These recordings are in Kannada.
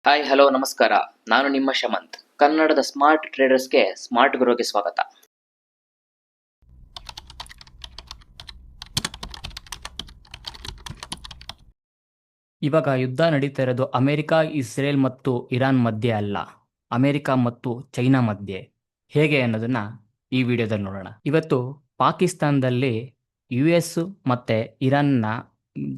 ಹಾಯ್ ಹಲೋ ನಮಸ್ಕಾರ. ನಾನು ನಿಮ್ಮ ಶಮಂತ್. ಕನ್ನಡದ ಸ್ಮಾರ್ಟ್ ಟ್ರೇಡರ್ಸ್ಗೆ ಸ್ಮಾರ್ಟ್ ಗುರುಗೆ ಸ್ವಾಗತ. ಇವಾಗ ಯುದ್ಧ ನಡೀತಾ ಇರೋದು ಅಮೆರಿಕ, ಇಸ್ರೇಲ್ ಮತ್ತು ಇರಾನ್ ಮಧ್ಯೆ ಅಲ್ಲ, ಅಮೆರಿಕ ಮತ್ತು ಚೈನಾ ಮಧ್ಯೆ. ಹೇಗೆ ಅನ್ನೋದನ್ನ ಈ ವಿಡಿಯೋದಲ್ಲಿ ನೋಡೋಣ. ಇವತ್ತು ಪಾಕಿಸ್ತಾನದಲ್ಲಿ ಯು ಎಸ್ ಮತ್ತೆ ಇರಾನ್ನ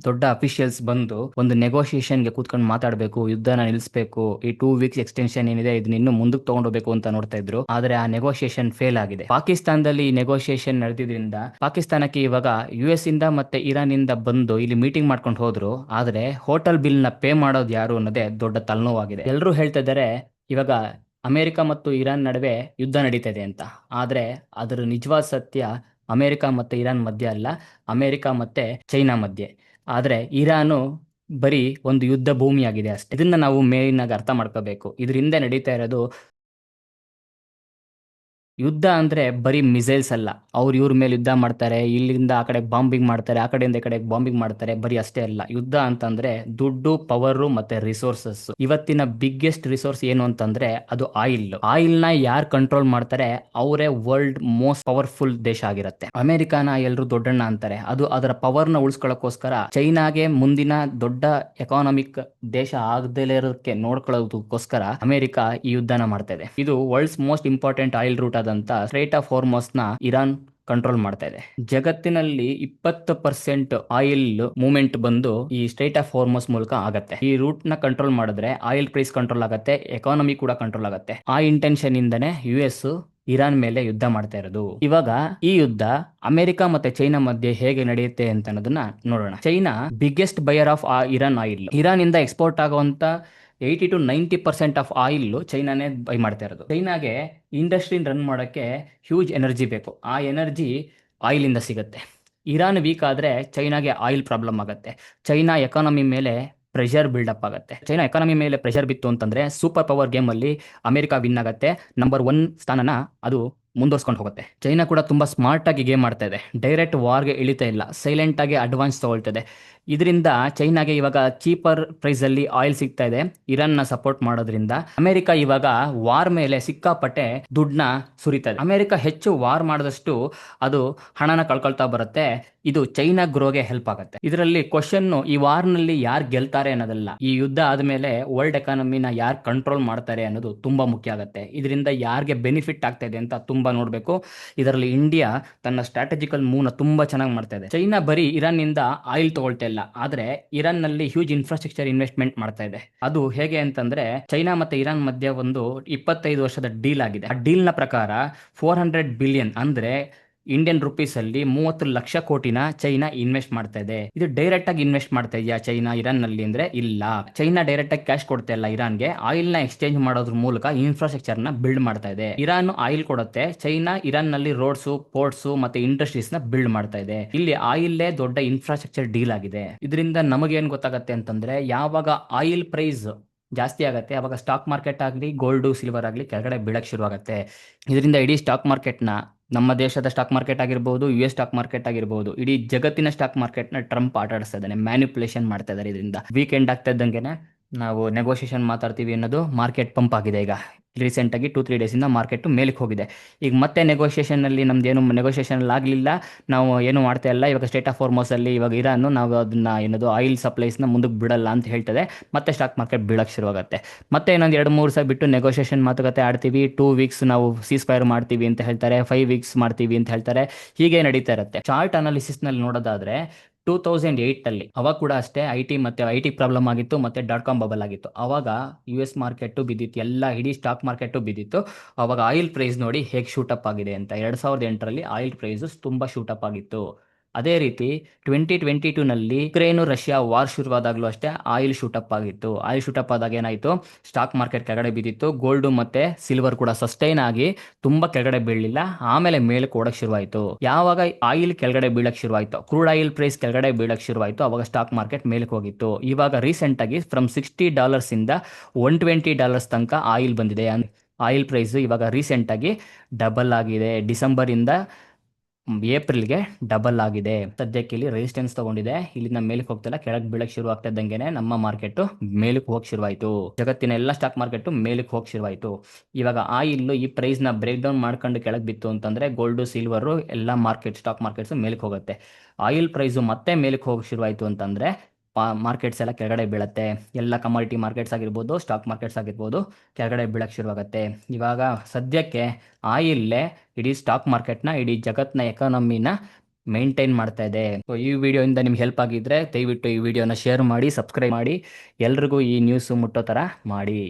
ದೊಡ್ಡ ಅಫಿಷಿಯಲ್ಸ್ ಬಂದು ಒಂದು ನೆಗೋಷಿಯೇಷನ್ಗೆ ಕೂತ್ಕೊಂಡು ಮಾತಾಡಬೇಕು, ಯುದ್ಧನ ನಿಲ್ಲಿಸಬೇಕು, ಈ 2 ವೀಕ್ಸ್ ಎಕ್ಸ್ಟೆನ್ಷನ್ ಏನಿದೆ ಇದನ್ನ ಇನ್ನು ಮುಂದಕ್ಕೆ ತಗೊಂಡೋಗ್ಬೇಕು ಅಂತ ನೋಡ್ತಾ ಇದ್ರು. ಆದ್ರೆ ಆ ನೆಗೋಷಿಯೇಷನ್ ಫೇಲ್ ಆಗಿದೆ. ಪಾಕಿಸ್ತಾನದಲ್ಲಿ ಈ ನೆಗೋಷಿಯೇಷನ್ ನಡೆದಿದ್ರಿಂದ ಪಾಕಿಸ್ತಾನಕ್ಕೆ ಇವಾಗ ಯು ಎಸ್ ಇಂದ ಮತ್ತೆ ಇರಾನ್ ಇಂದ ಬಂದು ಇಲ್ಲಿ ಮೀಟಿಂಗ್ ಮಾಡ್ಕೊಂಡು ಹೋದ್ರು. ಆದ್ರೆ ಹೋಟೆಲ್ ಬಿಲ್ ನ ಪೇ ಮಾಡೋದು ಯಾರು ಅನ್ನೋದೇ ದೊಡ್ಡ ತಲೆನೋವಾಗಿದೆ. ಎಲ್ಲರೂ ಹೇಳ್ತಾ ಇದ್ದಾರೆ ಇವಾಗ ಅಮೆರಿಕ ಮತ್ತು ಇರಾನ್ ನಡುವೆ ಯುದ್ಧ ನಡೀತಾ ಇದೆ ಅಂತ. ಆದ್ರೆ ಅದರ ನಿಜವಾದ ಸತ್ಯ ಅಮೆರಿಕ ಮತ್ತೆ ಇರಾನ್ ಮಧ್ಯೆ ಅಲ್ಲ, ಅಮೆರಿಕ ಮತ್ತೆ ಚೈನಾ ಮಧ್ಯೆ. ಆದ್ರೆ ಇರಾನು ಬರೀ ಒಂದು ಯುದ್ಧ ಭೂಮಿಯಾಗಿದೆ ಅಷ್ಟೇ. ಇದನ್ನ ನಾವು ಮೇನ್ ಆಗಿ ಅರ್ಥ ಮಾಡ್ಕೋಬೇಕು. ಇದ್ರ ಹಿಂದೆ ನಡೀತಾ ಇರೋದು ಯುದ್ಧ ಅಂದ್ರೆ ಬರೀ ಮಿಸೈಲ್ಸ್ ಅಲ್ಲ. ಅವ್ರು ಇವ್ರ ಮೇಲೆ ಯುದ್ಧ ಮಾಡ್ತಾರೆ, ಇಲ್ಲಿಂದ ಆ ಕಡೆ ಬಾಂಬಿಂಗ್ ಮಾಡ್ತಾರೆ, ಆ ಕಡೆಯಿಂದ ಈ ಕಡೆ ಬಾಂಬಿಂಗ್ ಮಾಡ್ತಾರೆ. ಬರೀ ಅಷ್ಟೇ ಅಲ್ಲ, ಯುದ್ಧ ಅಂತಂದ್ರೆ ದುಡ್ಡು, ಪವರ್ ಮತ್ತೆ ರಿಸೋರ್ಸಸ್. ಇವತ್ತಿನ ಬಿಗ್ಗೆಸ್ಟ್ ರಿಸೋರ್ಸ್ ಏನು ಅಂತಂದ್ರೆ ಅದು ಆಯಿಲ್. ಆಯಿಲ್ ನ ಯಾರು ಕಂಟ್ರೋಲ್ ಮಾಡ್ತಾರೆ ಅವರೇ ವರ್ಲ್ಡ್ ಮೋಸ್ಟ್ ಪವರ್ಫುಲ್ ದೇಶ ಆಗಿರುತ್ತೆ. ಅಮೆರಿಕಾನ ಎಲ್ಲರೂ ದೊಡ್ಡಣ್ಣ ಅಂತಾರೆ, ಅದು ಅದರ ಪವರ್ ನ ಉಳಿಸ್ಕೊಳ್ಳೋಕೋಸ್ಕರ ಚೈನಾಗೆ ಮುಂದಿನ ದೊಡ್ಡ ಎಕಾನಮಿಕ್ ದೇಶ ಆಗದೇ ಇರೋದಕ್ಕೆ ನೋಡ್ಕೊಳ್ಳೋದಕ್ಕೋಸ್ಕರ ಅಮೆರಿಕ ಈ ಯುದ್ಧನ ಮಾಡ್ತಾ ಇದೆ. ಇದು world's most important oil route ಆದಂತ ಸ್ಟ್ರೈಟ್ ಆಫ್ ಹಾರ್ಮೋಸ್ ನ ಇರಾನ್ ಕಂಟ್ರೋಲ್ ಮಾಡ್ತಾ ಇದೆ. ಜಗತ್ತಿನಲ್ಲಿ 20% ಆಯಿಲ್ ಮೂವ್ಮೆಂಟ್ ಬಂದು ಈ ಸ್ಟ್ರೈಟ್ ಆಫ್ ಹಾರ್ಮೋಸ್ ಮೂಲಕ ಆಗತ್ತೆ. ಈ ರೂಟ್ ನ ಕಂಟ್ರೋಲ್ ಮಾಡಿದ್ರೆ ಆಯಿಲ್ ಪ್ರೈಸ್ ಕಂಟ್ರೋಲ್ ಆಗತ್ತೆ, ಎಕಾನಮಿ ಕೂಡ ಕಂಟ್ರೋಲ್ ಆಗತ್ತೆ. ಆ ಇಂಟೆನ್ಷನ್ ಇಂದನೇ ಯು ಎಸ್ ಇರಾನ್ ಮೇಲೆ ಯುದ್ಧ ಮಾಡ್ತಾ ಇರೋದು. ಇವಾಗ ಈ ಯುದ್ಧ ಅಮೆರಿಕ ಮತ್ತೆ ಚೈನಾ ಮಧ್ಯೆ ಹೇಗೆ ನಡೆಯುತ್ತೆ ಅಂತ ಅನ್ನೋದನ್ನ ನೋಡೋಣ. China biggest buyer of Iran oil. Iran ಇಂದ ಎಕ್ಸ್ಪೋರ್ಟ್ ಆಗುವಂತ 80 to 90% ಆಫ್ ಆಯಿಲ್ ಚೈನಾನೇ ಬೈ ಮಾಡ್ತಾ ಇರೋದು. ಚೈನಾಗೆ ಇಂಡಸ್ಟ್ರಿ ರನ್ ಮಾಡೋಕ್ಕೆ ಹ್ಯೂಜ್ ಎನರ್ಜಿ ಬೇಕು. ಆ ಎನರ್ಜಿ ಆಯಿಲ್ ಇಂದ ಸಿಗುತ್ತೆ. ಇರಾನ್ ವೀಕ್ ಆದ್ರೆ ಚೈನಾಗೆ ಆಯಿಲ್ ಪ್ರಾಬ್ಲಮ್ ಆಗುತ್ತೆ. ಚೈನಾ ಎಕಾನಮಿ ಮೇಲೆ ಪ್ರೆಷರ್ ಬಿಲ್ಡಪ್ ಆಗುತ್ತೆ. ಚೈನಾ ಎಕಾನಮಿ ಮೇಲೆ ಪ್ರೆಷರ್ ಬಿತ್ತು ಅಂತಂದ್ರೆ ಸೂಪರ್ ಪವರ್ ಗೇಮ್ ಅಲ್ಲಿ ಅಮೆರಿಕ ವಿನ್ ಆಗುತ್ತೆ. ನಂಬರ್ 1 ಸ್ಥಾನನ ಅದು ಮುಂದುವರ್ಸ್ಕೊಂಡು ಹೋಗುತ್ತೆ. ಚೈನಾ ಕೂಡ ತುಂಬಾ ಸ್ಮಾರ್ಟ್ ಆಗಿ ಗೇಮ್ ಮಾಡ್ತಾ ಇದೆ. ಡೈರೆಕ್ಟ್ ವಾರ್ಗೆ ಇಳಿತಾ ಇಲ್ಲ, ಸೈಲೆಂಟ್ ಆಗಿ ಅಡ್ವಾನ್ಸ್ ತಗೊಳ್ತದೆ. ಇದರಿಂದ ಚೈನಾಗೆ ಇವಾಗ ಚೀಪರ್ ಪ್ರೈಸ್ ಅಲ್ಲಿ ಆಯಿಲ್ ಸಿಗ್ತಾ ಇದೆ. ಇರಾನ್ ನ ಸಪೋರ್ಟ್ ಮಾಡೋದ್ರಿಂದ ಅಮೆರಿಕ ಇವಾಗ ವಾರ್ ಮೇಲೆ ಸಿಕ್ಕಾಪಟ್ಟೆ ದುಡ್ಡನ್ನ ಸುರಿತದೆ. ಅಮೆರಿಕ ಹೆಚ್ಚು ವಾರ್ ಮಾಡಿದಷ್ಟು ಅದು ಹಣನ ಕಳ್ಕೊಳ್ತಾ ಬರುತ್ತೆ. ಇದು ಚೈನಾ ಗ್ರೋಗೆ ಹೆಲ್ಪ್ ಆಗುತ್ತೆ. ಇದರಲ್ಲಿ ಕ್ವಶನ್ ಈ ವಾರ್ ನಲ್ಲಿ ಯಾರು ಗೆಲ್ತಾರೆ ಅನ್ನೋದಲ್ಲ, ಈ ಯುದ್ಧ ಆದ್ಮೇಲೆ ವರ್ಲ್ಡ್ ಎಕಾನಮಿನ ಯಾರು ಕಂಟ್ರೋಲ್ ಮಾಡ್ತಾರೆ ಅನ್ನೋದು ತುಂಬಾ ಮುಖ್ಯ ಆಗುತ್ತೆ. ಇದರಿಂದ ಯಾರಿಗೆ ಬೆನಿಫಿಟ್ ಆಗ್ತಾ ಇದೆ ಅಂತ ತುಂಬಾ ನೋಡ್ಬೇಕು. ಇದರಲ್ಲಿ ಇಂಡಿಯಾ ತನ್ನ ಸ್ಟ್ರಾಟಜಿಕಲ್ ಮೂವ್ ನ ತುಂಬಾ ಚೆನ್ನಾಗಿ ಮಾಡ್ತಾ ಇದೆ. ಚೈನಾ ಬರೀ ಇರಾನ್ ನಿಂದ ಆಯಿಲ್ ತಗೊಳ್ತಾ ಇಲ್ಲ, ಆದ್ರೆ ಇರಾನ್ ನಲ್ಲಿ ಹ್ಯೂಜ್ ಇನ್ಫ್ರಾಸ್ಟ್ರಕ್ಚರ್ ಇನ್ವೆಸ್ಟ್ಮೆಂಟ್ ಮಾಡ್ತಾ ಇದೆ. ಅದು ಹೇಗೆ ಅಂತಂದ್ರೆ ಚೈನಾ ಮತ್ತೆ ಇರಾನ್ ಮಧ್ಯೆ ಒಂದು 25 ವರ್ಷದ ಡೀಲ್ ಆಗಿದೆ. ಆ ಡೀಲ್ ನ ಪ್ರಕಾರ 400 ಬಿಲಿಯನ್ ಅಂದ್ರೆ ಇಂಡಿಯನ್ ರುಪೀಸ್ ಅಲ್ಲಿ 30 ಲಕ್ಷ ಕೋಟಿನ ಚೈನಾ ಇನ್ವೆಸ್ಟ್ ಮಾಡ್ತಾ ಇದೆ. ಇದು ಡೈರೆಕ್ಟ್ ಆಗಿ ಇನ್ವೆಸ್ಟ್ ಮಾಡ್ತಾ ಇದೆಯಾ ಚೈನಾ ಇರಾನ್ ನಲ್ಲಿ ಅಂದ್ರೆ ಇಲ್ಲ. ಚೈನಾ ಡೈರೆಕ್ಟ್ ಆಗಿ ಕ್ಯಾಶ್ ಕೊಡ್ತಾ ಇಲ್ಲ ಇರಾನ್ಗೆ, ಆಯಿಲ್ ನ ಎಕ್ಸ್ಚೇಂಜ್ ಮಾಡೋದ್ರ ಮೂಲಕ ಇನ್ಫ್ರಾಸ್ಟ್ರಕ್ಚರ್ ನ ಬಿಲ್ಡ್ ಮಾಡ್ತಾ ಇದೆ. ಇರಾನ್ ಆಯಿಲ್ ಕೊಡುತ್ತೆ, ಚೈನಾ ಇರಾನ್ ನಲ್ಲಿ ರೋಡ್ಸ್, ಪೋರ್ಟ್ಸ್ ಮತ್ತೆ ಇಂಡಸ್ಟ್ರೀಸ್ ನ ಬಿಲ್ಡ್ ಮಾಡ್ತಾ ಇದೆ. ಇಲ್ಲಿ ಆಯಿಲ್ ದೊಡ್ಡ ಇನ್ಫ್ರಾಸ್ಟ್ರಕ್ಚರ್ ಡೀಲ್ ಆಗಿದೆ. ಇದರಿಂದ ನಮಗೇನ್ ಗೊತ್ತಾಗತ್ತೆ ಅಂತಂದ್ರೆ ಯಾವಾಗ ಆಯಿಲ್ ಪ್ರೈಸ್ ಜಾಸ್ತಿ ಆಗುತ್ತೆ ಅವಾಗ ಸ್ಟಾಕ್ ಮಾರ್ಕೆಟ್ ಆಗಲಿ, ಗೋಲ್ಡ್ ಸಿಲ್ವರ್ ಆಗಲಿ ಕೆಳಗಡೆ ಬೀಳಕ್ ಶುರು ಆಗುತ್ತೆ. ಇದರಿಂದ ಇಡೀ ಸ್ಟಾಕ್ ಮಾರ್ಕೆಟ್ನ, ನಮ್ಮ ದೇಶದ ಸ್ಟಾಕ್ ಮಾರ್ಕೆಟ್ ಆಗಿರ್ಬೋದು, ಯು ಎಸ್ ಸ್ಟಾಕ್ ಮಾರ್ಕೆಟ್ ಆಗಿರ್ಬೋದು, ಇಡೀ ಜಗತ್ತಿನ ಸ್ಟಾಕ್ ಮಾರ್ಕೆಟ್ನ ಟ್ರಂಪ್ ಆಟ ಆಡಿಸ್ತಾ ಇದ್ದಾನೆ, ಮ್ಯಾನಿಪುಲೇಷನ್ ಮಾಡ್ತಾ ಇದ್ದಾರೆ. ಇದರಿಂದ ವೀಕೆಂಡ್ ಆಗ್ತಾ ಇದ್ದಂಗೆನೆ ನಾವು ನೆಗೋಷಿಯೇಷನ್ ಮಾತಾಡ್ತೀವಿ ಅನ್ನೋದು ಮಾರ್ಕೆಟ್ ಪಂಪ್ ಆಗಿದೆ. ಈಗ ರೀಸೆಂಟ್ ಆಗಿ 2-3 ಡೇಸ್ ಇಂದ ಮಾರ್ಕೆಟ್ ಮೇಲಕ್ಕೆ ಹೋಗಿದೆ. ಈಗ ಮತ್ತೆ ನೆಗೋಷಿಯೇಷನ್ ಅಲ್ಲಿ ನಮ್ದೇನು ನೆಗೋಷಿಯೇಷನ್ ಆಗಲಿಲ್ಲ, ನಾವು ಏನು ಮಾಡ್ತಾ ಇಲ್ಲ. ಇವಾಗ ಸ್ಟೇಟ್ ಆಫ್ ಹಾರ್ಮೋಸ್ ಅಲ್ಲಿ ಇವಾಗ ಇರಾನ್ ನಾವು ಅದನ್ನ ಏನದು ಆಯಿಲ್ ಸಪ್ಲೈಸ್ ನ ಮುಂದಕ್ಕೆ ಬಿಡಲ್ಲ ಅಂತ ಹೇಳ್ತದೆ. ಮತ್ತೆ ಸ್ಟಾಕ್ ಮಾರ್ಕೆಟ್ ಬೀಳಕ್ಕೆ ಶುರುವಾಗುತ್ತೆ. ಮತ್ತೆ ಇನ್ನೊಂದು 2-3 ದಿವಸ ಬಿಟ್ಟು ನೆಗೋಷಿಯೇಷನ್ ಮಾತುಕತೆ ಆಡ್ತೀವಿ, 2 ವೀಕ್ಸ್ ನಾವು ಸೀಸ್ ಫೈರ್ ಮಾಡ್ತೀವಿ ಅಂತ ಹೇಳ್ತಾರೆ, 5 ವೀಕ್ಸ್ ಮಾಡ್ತೀವಿ ಅಂತ ಹೇಳ್ತಾರೆ. ಹೀಗೆ ನಡೀತಾ ಇರುತ್ತೆ. ಚಾರ್ಟ್ ಅನಾಲಿಸಿಸ್ ನಲ್ಲಿ ನೋಡೋದಾದ್ರೆ 2008 ಅಲ್ಲಿ ಅವಾಗ ಕೂಡ ಅಷ್ಟೇ ಐ ಟಿ ಪ್ರಾಬ್ಲಮ್ ಆಗಿತ್ತು, ಮತ್ತೆ .com ಬಬಲ್ ಆಗಿತ್ತು. ಅವಾಗ ಯು ಎಸ್ ಮಾರ್ಕೆಟ್ ಬಿದ್ದಿತ್ತು, ಎಲ್ಲ ಇಡೀ ಸ್ಟಾಕ್ ಮಾರ್ಕೆಟ್ ಬಿದ್ದಿತ್ತು. ಅವಾಗ ಆಯಿಲ್ ಪ್ರೈಸ್ ನೋಡಿ ಹೇಗೆ ಶೂಟಪ್ ಆಗಿದೆ ಅಂತ. 2008ರಲ್ಲಿ ಆಯಿಲ್ ಪ್ರೈಸ್ ತುಂಬಾ ಶೂಟಪ್ ಆಗಿತ್ತು. ಅದೇ ರೀತಿ 2022 ನಲ್ಲಿ ಯುಕ್ರೇನ್ ರಷ್ಯಾ ವಾರ್ ಶುರುವಾದಾಗಲೂ ಅಷ್ಟೇ ಆಯಿಲ್ ಶೂಟಪ್ ಆಗಿತ್ತು. ಆಯಿಲ್ ಶೂಟಪ್ ಆದಾಗ ಏನಾಯ್ತು, ಸ್ಟಾಕ್ ಮಾರ್ಕೆಟ್ ಕೆಳಗಡೆ ಬಿದ್ದಿತ್ತು. ಗೋಲ್ಡ್ ಮತ್ತೆ ಸಿಲ್ವರ್ ಕೂಡ ಸಸ್ಟೈನ್ ಆಗಿ ತುಂಬಾ ಕೆಳಗಡೆ ಬೀಳಲಿಲ್ಲ, ಆಮೇಲೆ ಮೇಲೆ ಓಡಕ್ ಶುರುವಾಯಿತು. ಯಾವಾಗ ಆಯಿಲ್ ಕೆಳಗಡೆ ಬೀಳಕ್ ಶುರುವಾಯಿತು, ಕ್ರೂಡ್ ಆಯಿಲ್ ಪ್ರೈಸ್ ಕೆಳಗಡೆ ಬೀಳಕ್ ಶುರುವಾಯಿತು, ಅವಾಗ ಸ್ಟಾಕ್ ಮಾರ್ಕೆಟ್ ಮೇಲಕ್ಕೆ ಹೋಗಿತ್ತು. ಇವಾಗ ರೀಸೆಂಟ್ ಆಗಿ ಫ್ರಮ್ $60 ಇಂದ $120 ತನಕ ಆಯಿಲ್ ಬಂದಿದೆ. ಆಯಿಲ್ ಪ್ರೈಸ್ ಇವಾಗ ರೀಸೆಂಟ್ ಆಗಿ ಡಬಲ್ ಆಗಿದೆ. ಡಿಸೆಂಬರ್ ಇಂದ ಏಪ್ರಿಲ್ಗೆ ಡಬಲ್ ಆಗಿದೆ. ಸದ್ಯಕ್ಕೆ ಇಲ್ಲಿ ರೆಸಿಸ್ಟೆನ್ಸ್ ತಗೊಂಡಿದೆ, ಇಲ್ಲಿಂದ ಮೇಲಕ್ಕೆ ಹೋಗ್ತಿಲ್ಲ, ಕೆಳಗೆ ಬೀಳಕ್ಕೆ ಶುರು ಆಗ್ತಾ ಇದ್ದಂಗೆನೆ ನಮ್ಮ ಮಾರ್ಕೆಟ್ ಮೇಲಕ್ಕೆ ಹೋಗಿ ಶುರುವಾಯಿತು. ಜಗತ್ತಿನ ಎಲ್ಲ ಸ್ಟಾಕ್ ಮಾರ್ಕೆಟ್ ಮೇಲಕ್ಕೆ ಹೋಗಿ ಶುರುವಾಯಿತು. ಇವಾಗ ಆಯಿಲ್ ಈ ಪ್ರೈಸ್ ನ ಬ್ರೇಕ್ ಡೌನ್ ಮಾಡ್ಕೊಂಡು ಕೆಳಗೆ ಬಿತ್ತು ಅಂತಂದ್ರೆ ಗೋಲ್ಡ್ ಸಿಲ್ವರ್ ಎಲ್ಲ ಸ್ಟಾಕ್ ಮಾರ್ಕೆಟ್ಸ್ ಮೇಲಕ್ಕೆ ಹೋಗುತ್ತೆ. ಆಯಿಲ್ ಪ್ರೈಸು ಮತ್ತೆ ಮೇಲಕ್ಕೆ ಹೋಗಿ ಶುರುವಾಯಿತು ಅಂತಂದ್ರೆ ಮಾರ್ಕೆಟ್ಸ್ ಎಲ್ಲ ಕೆಳಗಡೆ ಬೀಳುತ್ತೆ. ಎಲ್ಲ ಕಮಾಡಿಟಿ ಮಾರ್ಕೆಟ್ಸ್ ಆಗಿರ್ಬೋದು, ಸ್ಟಾಕ್ ಮಾರ್ಕೆಟ್ಸ್ ಆಗಿರ್ಬೋದು, ಕೆಳಗಡೆ ಬೀಳಕ್ಕೆ ಶುರುವಾಗುತ್ತೆ. ಇವಾಗ ಸದ್ಯಕ್ಕೆ ಆಯಿಲ್ಲೇ ಇಡೀ ಸ್ಟಾಕ್ ಮಾರ್ಕೆಟ್ನ, ಇಡೀ ಜಗತ್ನ ಎಕಾನಮಿನ ಮೇಂಟೈನ್ ಮಾಡ್ತಾ ಇದೆ. ಸೊ ಈ ವಿಡಿಯೋಯಿಂದ ನಿಮ್ಗೆ ಹೆಲ್ಪ್ ಆಗಿದ್ರೆ ದಯವಿಟ್ಟು ಈ ವಿಡಿಯೋನ ಶೇರ್ ಮಾಡಿ, ಸಬ್ಸ್ಕ್ರೈಬ್ ಮಾಡಿ, ಎಲ್ರಿಗೂ ಈ ನ್ಯೂಸ್ ಮುಟ್ಟೋ ಥರ ಮಾಡಿ.